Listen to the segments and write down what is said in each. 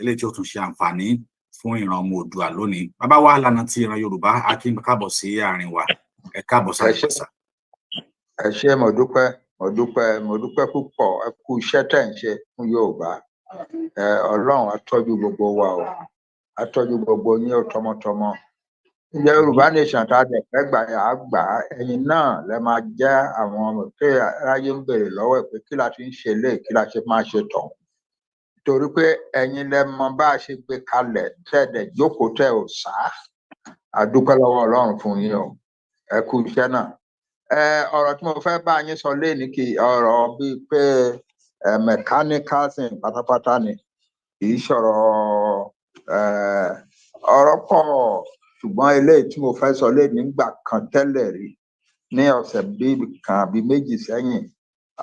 eléyìí tí ó tún ṣe àǹfààní fún ìran ọmọ Oòduà lónìí. Bàbá wa lànà tí ìran Yorùbá, a kí káàbọ̀ sí àárín wa. Ẹ káàbọ̀ sáà. Ẹ ṣé, mo dúpẹ́ púpọ̀, ẹ kú iṣẹ́ tẹ́ ń ṣe fún Yorùbá. Ọlọ́run á tọ́jú gbogbo wa o, á tọ́jú gbogbo yín tọmọtọmọ. Ilẹ̀ Yorùbá nation tá a dẹ̀ fẹ́ gbà yà á gbà á, ẹ̀yin náà lẹ máa jẹ́ àwọn ọmọ pé aráyé ń béèrè lọ́wọ́ ẹ̀ pé kí la ti ń ṣe lé, kí la ṣe máa ṣe tọ̀. Torí pé ẹ̀yin lẹ mọ bá a ṣe gbé kalẹ̀ tẹ́ẹ̀dẹ̀ jókòó tẹ́ ò sá. A dúpẹ́ lọ́wọ́ Ọlọ́run fún yín o, ẹ kú iṣẹ́ náà. Ọ̀rọ̀ tí mo fẹ́ bá yín sọ lénìí kì í ọ̀rọ̀ bíi pé mechanical thing pátápátá ni, kì í ṣọ̀rọ̀ ọ̀rọ̀ pọ̀, ṣùgbọ́n eléyìí tí mo fẹ́ sọ lénìí nígbà kan tẹ́lẹ̀ rí ní ọ̀sẹ̀ bíi kan àbí méjì sẹ́yìn,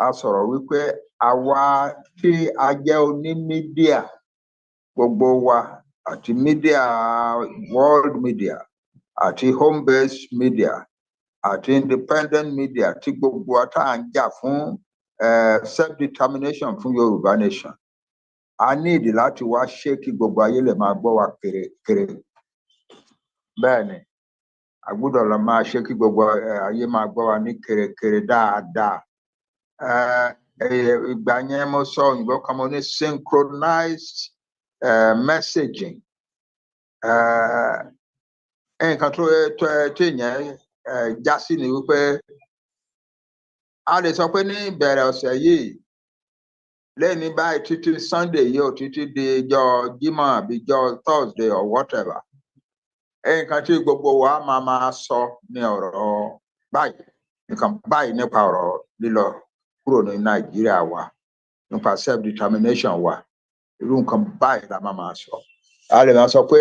a sọ̀rọ̀ wípé àwa tí a jẹ́ oní mídíà gbogbo wa, àti mídíà world media àti home based media àti independent media, tí gbogbo wa tá à ń jà fún self determination fún Yorùbá nation, a ní ìdí láti wá ṣe kí gbogbo ayé lè máa gbọ́ wa kéré. Bẹ́ẹ̀ ni, a gbọ́dọ̀ lọ máa ṣe kí gbogbo ayé máa gbọ́ wa ní kéré dáadáa. Ìgbà yẹn mo sọ òyìnbó kan, mo ní synchronized messaging. Nǹkan tó yẹn já sí ni wípé a lè sọ pé ní ìbẹ̀rẹ̀ ọ̀sẹ̀ yìí, lẹ́ni báyìí títí Sunday yìí ò títí di ijọ́ Jímọ̀ àbí ijọ́ Thursday or whatever, nǹkan tí gbogbo wa máa sọ ní ọ̀rọ̀ báyìí, nǹkan báyìí nípa ọ̀rọ̀ lílọ kúrò ní Nàìjíríà wa, nípa self determination wa, irú nǹkan báyìí la máa sọ. A lè máa sọ pé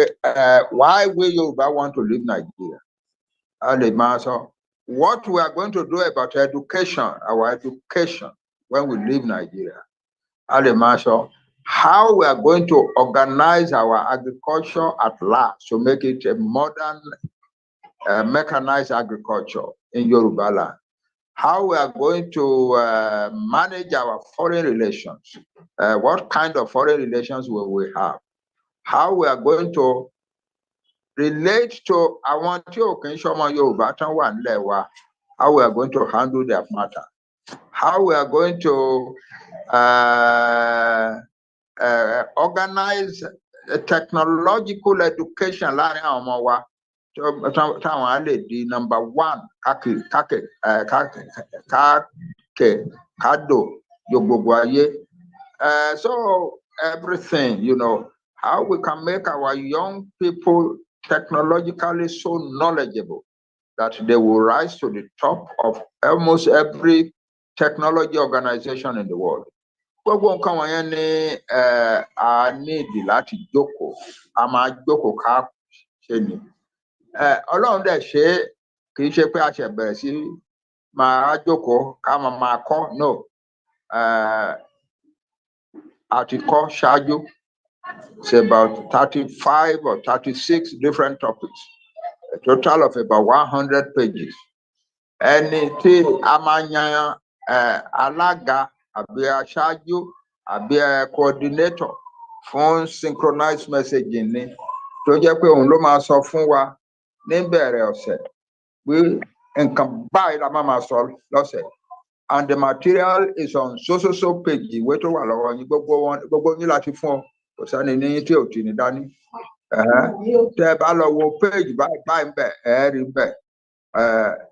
why we Yorùbá want to leave Nigeria. A lè máa sọ what we are going to do about education, our education when we leave Nigeria. A lè máa sọ how we are going to organize our agriculture at last to make it a modern mechanized agriculture in Yoruba land. How we are going to manage our foreign relations. What kind of foreign relations will we have? How we are going to relate to àwọn tí ò kì í ṣọmọ Yorùbá tán wà nílẹ̀ wa. How we are going to handle their matter. How we are going to organize a technological education láàrin àwọn ọmọ wa táwọn á lè di number one kádò gbogbo ayé. So everything, you know, how we can make our young people technologically so knowledgeable that they will rise to the top of almost every technology organization in the world. Gbogbo nǹkan wọ̀nyẹn ni a nídìí láti jókòó, a máa jókòó ká ṣe ni. Ọlọ́run dẹ̀ ṣe é, kì í ṣe pé a ṣẹ̀ bẹ̀rẹ̀ sí máa jókòó ká máa kọ́, no. Àti kọ́ ṣáájú. It's about 35 or 36 different topics, a total of about 100 pages. Ẹni tí a máa yan alága àbí aṣáájú àbí coordinator fún synchronized messaging ni, tó jẹ́ pé òun ló máa sọ fún wa níbẹ̀rẹ̀ ọ̀sẹ̀ pé nǹkan báyìí la máa sọ lọ́sẹ̀. And the material is on so page ìwé tó wà lọ́wọ́ yín, gbogbo yín láti fún ọ. Kò sẹ́ni ní tí ò tí ní dání. Tẹ́ bá lọ wo page báyìí ń bẹ̀, ẹ rí bẹ̀,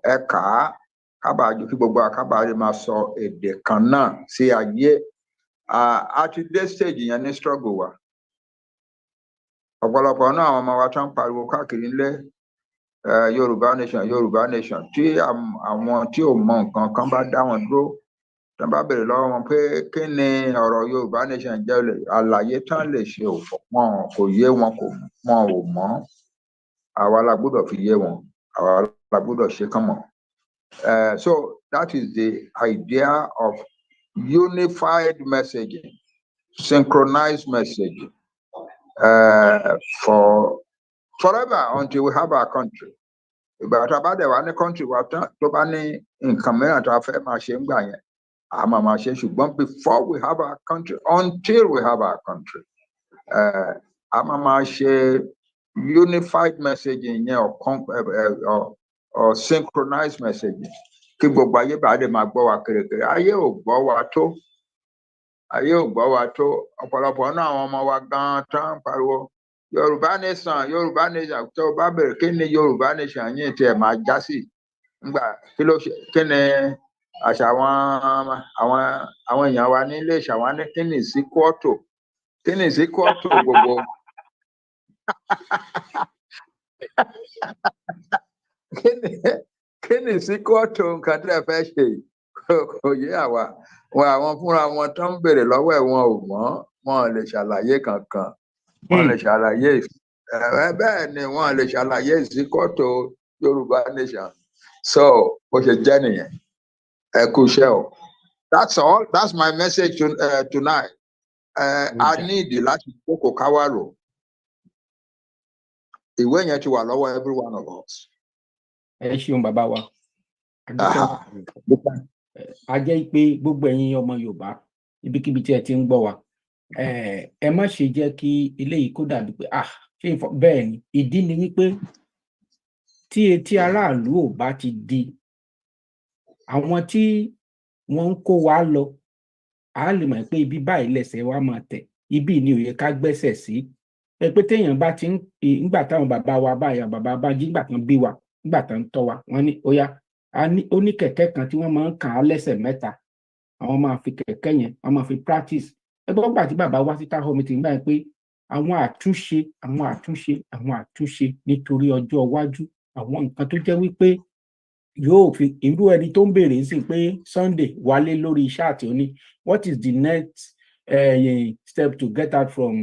ẹ kà á, kábàájú kí gbogbo akábàájú máa sọ èdè kan náà sí ayé. Àti dé stage yẹn ní struggle wa. Ọ̀pọ̀lọpọ̀ náà àwọn ọmọ wa tán pariwo káàkiri ńlẹ̀ Yorùbá nation, tí àwọn tí ò mọ nǹkan kan bá dá wọn dúró, tí wọ́n bá béèrè lọ́wọ́ wọn pé kí ni ọ̀rọ̀ Yorùbá nation jẹ́, àlàyé tán lè ṣe kò yé wọn, wọn ò mọ̀. Àwa la gbọ́dọ̀ fi yé wọn, àwa la gbọ́dọ̀ ṣe kán mọ̀. So that is the idea of unified messaging, synchronized messaging for forever until we have our country. Ìgbà tá a bá dẹ̀ wá ní country wa tán, tó bá ní nǹkan mìíràn tá a fẹ́ máa ṣe ń gbà yẹn, a máa ṣe. Ṣùgbọ́n before we have our country, until we have our country, a máa ṣe unified messaging yẹn or synchronized messaging kí gbogbo ayé bá lè máa gbọ́ wa kèrèkèrè. Ayé ò gbọ́ wa tó. Ayé ò gbọ́ wa tó. Ọ̀pọ̀lọpọ̀ náà àwọn ọmọ wa gan-an tán pariwo Yorùbá nation tó bá bẹ̀rẹ̀ kí ni Yorùbá nation yìí tí ẹ máa já sí nígbà kí ló ṣe kí ni àṣà àwọn èèyàn wa nílé ìṣàwọn ní kí ni ìsíkọ́tò gbogbo kí ni ìsíkọ́tò nǹkan tí ẹ fẹ́ ṣe kò yé àwa àwọn fúnra wọn tó ń béèrè lọ́wọ́ ẹ̀ wọn ò mọ̀ wọn lè ṣàlàyé kankan wọn lè ṣàlàyé bẹ́ẹ̀ ni wọn lè ṣàlàyé ìsíkọ́tò Yorùbá nation so bó ṣe jẹ́ nìyẹn ẹ kú iṣẹ́ o that's all that's my message tonight I need láti kókò káwárò ìwé yẹn ti wà lọ́wọ́ every one of us. Ẹ ṣeun bàbá wa a jẹ́ pé gbogbo ẹ̀yin ọmọ Yorùbá ibikíbi tí ẹ ti ń gbọ́ wa ẹ má ṣe jẹ́ kí eléyìí kó dàbí pé ṣé bẹ́ẹ̀ ni ìdí ni wípé tí etí aráàlú ò bá ti di àwọn tí wọ́n ń kó wa lọ a lè mọ̀ pé ibi báyìí lẹ́sẹ̀ wa máa tẹ̀ ibi ni ó yẹ ká gbẹ́sẹ̀ sí pé téèyàn bá ti ń nígbà táwọn bàbá wa báyà bàbá Banji nígbà tán bí wa nígbà tán ń tọ́ wa wọ́n ní ó yá ó ní kẹ̀kẹ́ kan tí wọ́n máa ń kàn á lẹ́sẹ̀ mẹ́ta àwọn máa fi kẹ̀kẹ́ yẹn wọ́n máa fi practice ẹgbẹ́ gbà tí bàbá wa sí táwọn mi ti ń gbà pé àwọn àtúnṣe nítorí ọjọ́ iwájú àwọn nǹkan tó jẹ́ wípé yóò fi irú ẹni tó ń béèrè sí pé Sunday wálé lórí iṣẹ́ àti òní what is the next step to get out from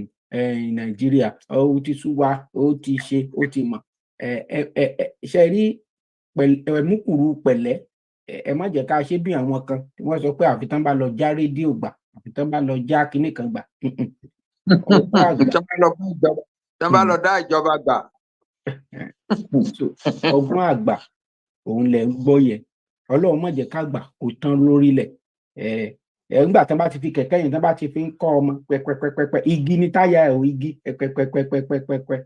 Nigeria ó ti sú wa ó ti ṣe ó ti mọ̀ ṣe rí ẹ̀múkùrú pẹ̀lẹ́ ẹ má jẹ́ ká ṣe bí àwọn kan tí wọ́n sọ pé àfi tán bá lọ já rédíò gbà àfi tán bá lọ já kinní kan gbà tán bá lọ dá ìjọba gbà. Ọgbọ́n àgbà òun lẹ ń gbọ́ yẹn Ọlọ́run má jẹ́ ká gbà kó tán lórílẹ̀ nígbà tán bá ti fi kẹ̀kẹ́ yẹn tán bá ti fi ń kọ́ ọmọ pẹpẹpẹpẹ igi ní táyà ẹ̀ igi pẹpẹpẹpẹpẹ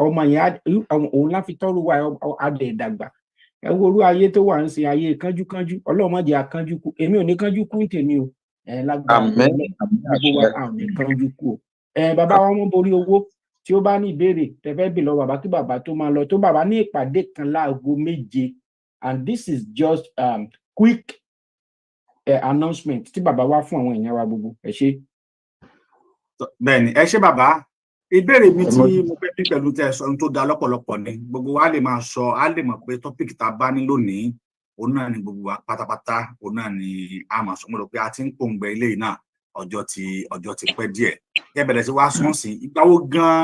ọmọ yẹn òun láfi tọ́rù wa adẹ̀ ìdàgbà ẹ wo orú ayé tó wà ń sin ayé kánjúkánjú Ọlọ́run má jẹ́ akánjú kú èmi ò ní kánjú kú tèmi o lágbára gbogbo wa àwọn ní kánjú kú o bàbá wa wọ́n borí owó tí ó bá ní ìbéèrè tẹfẹ́ bì lọ bàbá kí bàbá tó máa lọ tó bàbá ní ìpàdé kan láago 7 and this is just quick announcement tí bàbá wá fún àwọn èèyàn wa gbogbo ẹ ṣé. Bẹ́ẹ̀ni ẹ ṣé bàbá ìbéèrè mi tí mo fẹ́ bí pẹ̀lú tẹ́ sọ tó dá lọ́pọ̀lọpọ̀ ni gbogbo wa lè máa sọ á lè mọ̀ pé tọ́pìkì tá a bá ní lónìí òun náà ni gbogbo wa pátápátá òun náà ni a máa sọ mo rò pé a ti ń pòǹgbẹ eléyìí náà ọjọ́ ti pẹ́ díẹ̀ ẹ bẹ̀rẹ̀ sí wá sún sí ìgbà wo gan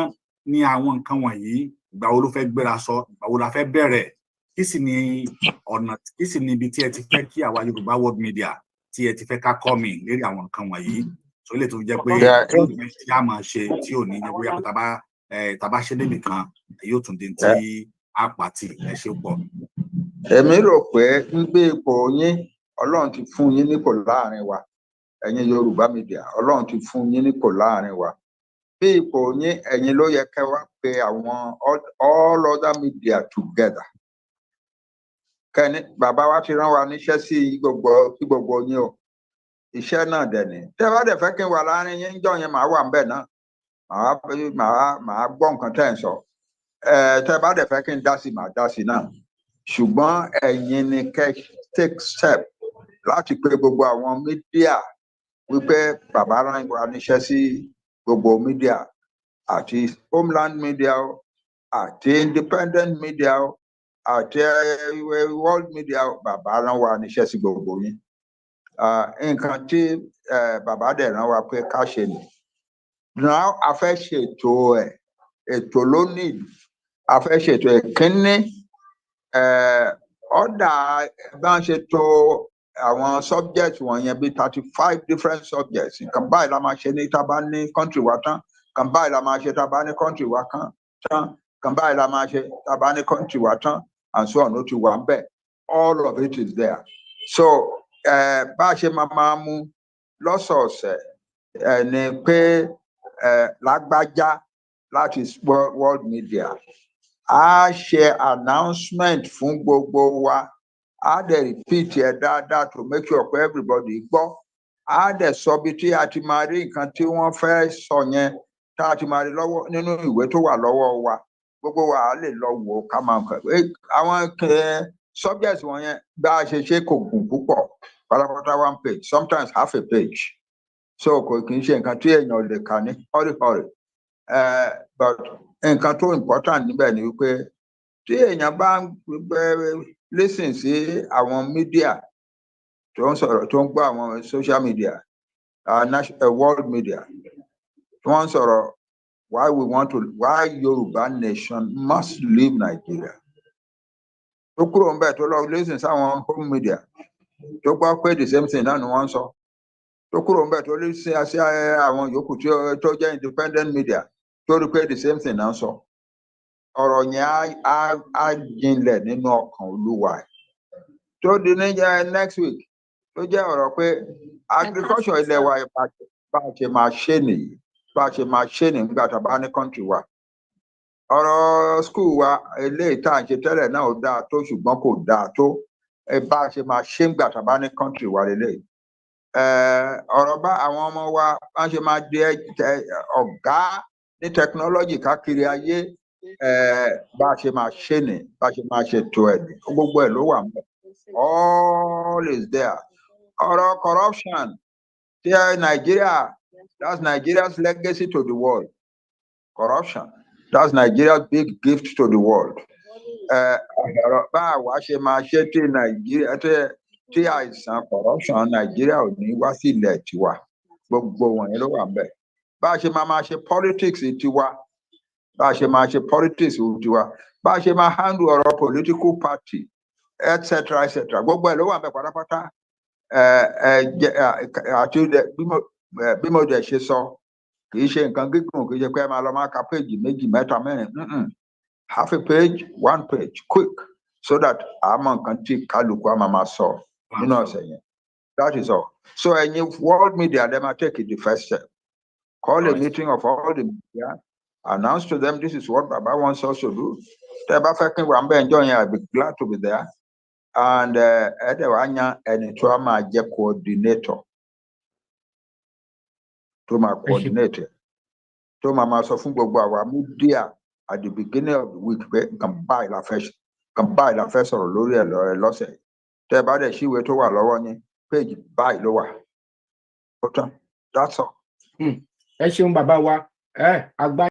ni àwọn nǹkan wọ̀nyí ìgbà wo ló fẹ́ gbéra sọ ìgbà wo la fẹ́ bẹ̀rẹ̀ kí sì ni ibi tí ẹ ti fẹ́ kí àwa Yoruba Media tí ẹ ti fẹ́ ká kọ́ mi lérí àwọn nǹkan wọ̀nyí tó lè tó jẹ́ pé tí a máa ṣe tí ò ní jẹ́ bóyá tàbá ṣe débi kan yóò tún di tí a pàtì ẹ ṣe pọ̀. Èmi rò pé ń gbé ipò yín Ọlọ́run ti fún yín nípò láàrin wa ẹ̀yin Yorùbá Media Ọlọ́run ti fún yín nípò láàrin wa bí ipò yín ẹ̀yin ló yẹ kẹ́ wá pé àwọn all other media together kẹ́ni bàbá wa ti rán wa níṣẹ́ sí gbogbo yín o iṣẹ́ náà dẹ̀ ni tẹ́ bá dẹ̀ fẹ́ kí n wà láàrin yín jọ yẹn màá wà ń bẹ̀ náà màá gbọ́ nǹkan tẹ́ ń sọ tẹ́ bá dẹ̀ fẹ́ kí n dá sí màá dá sí náà ṣùgbọ́n ẹ̀yin ni kẹ́ take step láti pé gbogbo àwọn media wípé bàbá rán wa níṣẹ́ sí gbogbo media àti homeland media àti independent media àti world media bàbá rán wa níṣẹ́ sí gbogbo yín nǹkan tí bàbá dẹ̀ rán wa pé ká ṣe ni now a fẹ́ ṣètò ètò lónìí a fẹ́ ṣètò ìkíní ọ̀dà bá ń ṣètò àwọn subjects wọ̀nyẹn bíi 35 different subjects nǹkan báyìí la máa ṣe ní tá a bá ní country wa tán nǹkan báyìí la máa ṣe tá a bá ní country wa tán nǹkan báyìí la máa ṣe tá a bá ní country wa tán and so on ó ti wà ń bẹ̀ all of it is there so bá a ṣe máa mú lọ́sọ̀ọ̀sẹ̀ ni pé lágbájá láti world media á ṣe announcement fún gbogbo wa á dẹ̀ repeat ẹ̀ dáadáa to make sure pé everybody gbọ́ á dẹ̀ sọ bí tí a ti máa rí nǹkan tí wọ́n fẹ́ sọ yẹn tá a ti máa rí lọ́wọ́ nínú ìwé tó wà lọ́wọ́ wa gbogbo wa á lè lọ wò ó ká máa kọ àwọn subjects wọ̀nyẹn bá a ṣe kò gùn púpọ̀ pátápátá 1 page sometimes half a page so kò kì í ṣe nǹkan tí èèyàn lè kà ní hurry but nǹkan tó important níbẹ̀ ni wípé tí èèyàn bá ń listen sí àwọn media tó ń sọ̀rọ̀ tó ń gbọ́ àwọn social media world media tí wọ́n ń sọ̀rọ̀ why Yoruba nation must leave Nigeria tó kúrò ń bẹ̀ tó lọ listen sáwọn home media tó gbọ́ pé the same thing náà ni wọ́n ń sọ tó kúrò ń bẹ̀ tó listen sí àwọn yòókù tó jẹ́ independent media tó rí pé the same thing náà ń sọ ọ̀rọ̀ yẹn á jinlẹ̀ nínú ọkàn olúwa tó di ní next week tó jẹ́ ọ̀rọ̀ pé agriculture ilẹ̀ wa bá a ṣe máa ṣe nìyí bá a ṣe máa ṣe nìyí nígbà tá a bá ní country wa ọ̀rọ̀ school wa eléyìí tá à ń ṣe tẹ́lẹ̀ náà ò dáa tó ṣùgbọ́n kò dáa tó bá a ṣe máa ṣe nígbà tá a bá ní country wa lélẹ́yìí ọ̀rọ̀ bá àwọn ọmọ wa bá ṣe máa di ọ̀gá ní technology káàkiri ayé bá a ṣe máa ṣe nì bá a ṣe máa ṣe tó ẹ̀ ní gbogbo ẹ̀ ló wà mọ́ all is there ọ̀rọ̀ corruption tí Nigeria that's Nigeria's legacy to the world corruption that's Nigeria's big gift to the world ọ̀rọ̀ bá àwa ṣe máa ṣe tí Nigeria tí àìsàn corruption Nigeria ò ní wá sí ilẹ̀ tiwa gbogbo wọ̀nyí ló wà mọ́ bá a ṣe máa ṣe politics tiwa bá a ṣe máa ṣe politics tiwa bá a ṣe máa handle ọ̀rọ̀ political party etc gbogbo ẹ̀ ló wà ń bẹ pátápátá àti bí mo dẹ̀ ṣe sọ kì í ṣe nǹkan gígùn kì í ṣe pé ẹ máa lọ máa ka péjì méjì mẹ́ta mẹ́rin half a page 1 page quick so that àmọ́ nǹkan tí kálukú á máa sọ nínú ọ̀sẹ̀ yẹn that is all so ẹ̀yin world media dem ma take it the first step call a meeting of all the media announce to them this is what Baba wants us to do. Tẹ́ bá fẹ́ kí n wà ń bẹ̀ ǹjọ́ yẹn I'll be glad to be there. And ẹ̀ẹ́dẹ̀ wá yan ẹni tó a máa jẹ́ coordinator tó máa coordinate tó máa sọ fún gbogbo àwa media at the beginning of the week pé nǹkan báyìí la fẹ́ sọ̀rọ̀ lórí ẹ̀ lọ́sẹ̀. Tẹ́ bá dẹ̀ ṣíwèé tó wà lọ́wọ́ yín page báyìí ló wà. Ó tán, that's all. Ẹ ṣeun bàbá wa, àgbà.